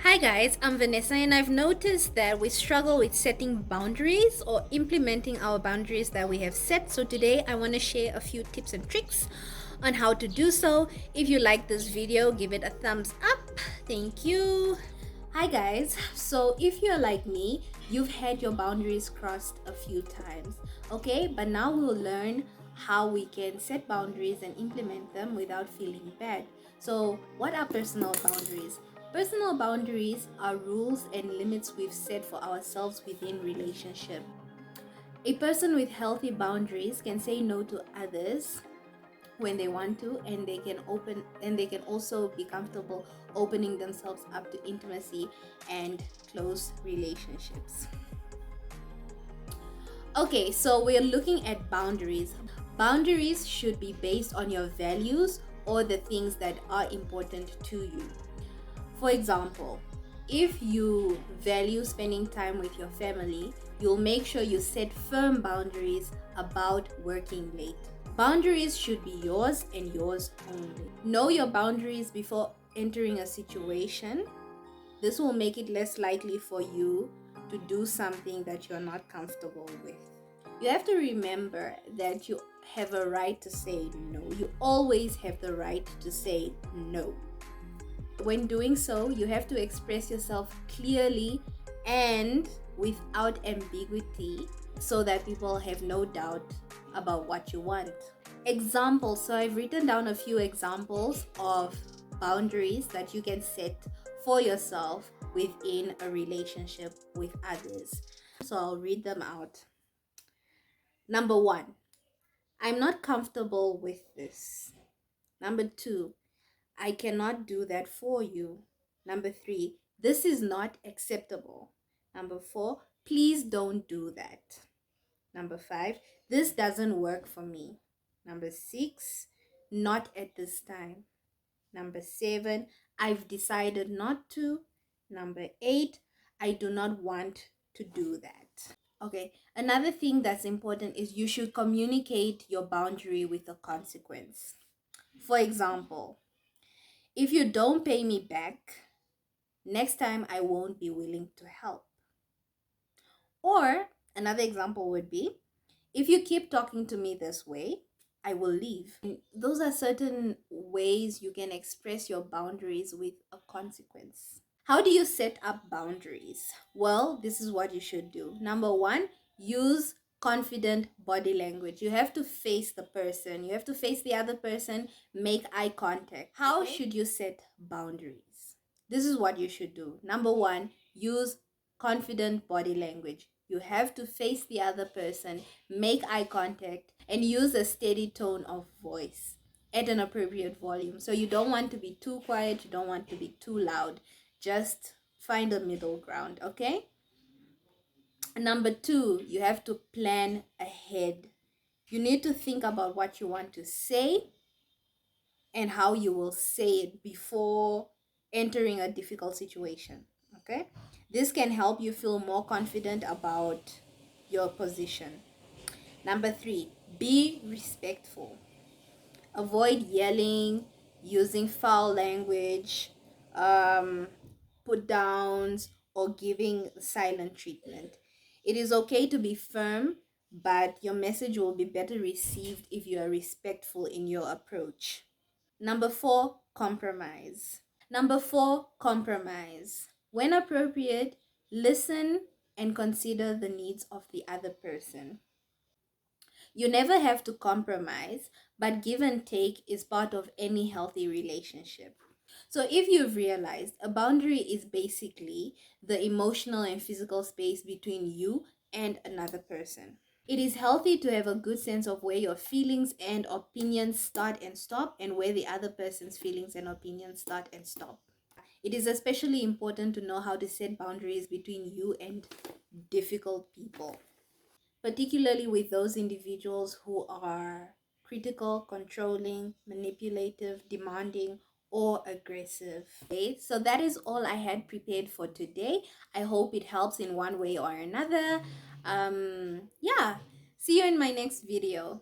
Hi guys, I'm Vanessa and I've noticed that we struggle with setting boundaries or implementing our boundaries that we have set. So today I want to share a few tips and tricks on how to do so. If you like this video, give it a thumbs up. Thank you. Hi guys, so if you're like me, you've had your boundaries crossed a few times, okay? But now we'll learn how we can set boundaries and implement them without feeling bad. So, what are personal boundaries? Personal boundaries are rules and limits we've set for ourselves within relationship. A person with healthy boundaries can say no to others when they want to, and they can also be comfortable opening themselves up to intimacy and close relationships. Okay, so we're looking at boundaries. Boundaries should be based on your values or the things that are important to you. For example, if you value spending time with your family, you'll make sure you set firm boundaries about working late. Boundaries should be yours and yours only. Know your boundaries before entering a situation. This will make it less likely for you to do something that you're not comfortable with. You have to remember that you have a right to say no. You always have the right to say no. When doing so, you have to express yourself clearly and without ambiguity so that people have no doubt about what you want. Examples. So I've written down a few examples of boundaries that you can set for yourself within a relationship with others. So I'll read them out. Number 1, I'm not comfortable with this. Number 2, I cannot do that for you. Number 3, this is not acceptable. Number 4, please don't do that. Number 5, this doesn't work for me. Number 6, not at this time. Number 7, I've decided not to. Number 8, I do not want to do that. Okay, another thing that's important is you should communicate your boundary with a consequence. For example, if you don't pay me back, next time I won't be willing to help. Or another example would be, if you keep talking to me this way, I will leave. And those are certain ways you can express your boundaries with a consequence. How do you set up boundaries? Well, this is what you should do. Number 1, use confident body language. You have to face the person. You have to face the other person, make eye contact. How should you set boundaries? This is what you should do. Number 1, use confident body language. You have to face the other person, make eye contact, and use a steady tone of voice at an appropriate volume. So you don't want to be too quiet, you don't want to be too loud. Just find a middle ground, okay? Number 2, you have to plan ahead. You need to think about what you want to say and how you will say it before entering a difficult situation, okay? This can help you feel more confident about your position. Number 3, be respectful. Avoid yelling, using foul language, put downs, or giving silent treatment. It is okay to be firm, but your message will be better received if you are respectful in your approach. Number 4, compromise. Number 4, compromise. When appropriate, listen and consider the needs of the other person. You never have to compromise, but give and take is part of any healthy relationship. So, if you've realized, a boundary is basically the emotional and physical space between you and another person. It is healthy to have a good sense of where your feelings and opinions start and stop, and where the other person's feelings and opinions start and stop. It is especially important to know how to set boundaries between you and difficult people, particularly with those individuals who are critical, controlling, manipulative, demanding, or aggressive. Okay, so that is all I had prepared for today. I hope it helps in one way or another. Yeah, see you in my next video.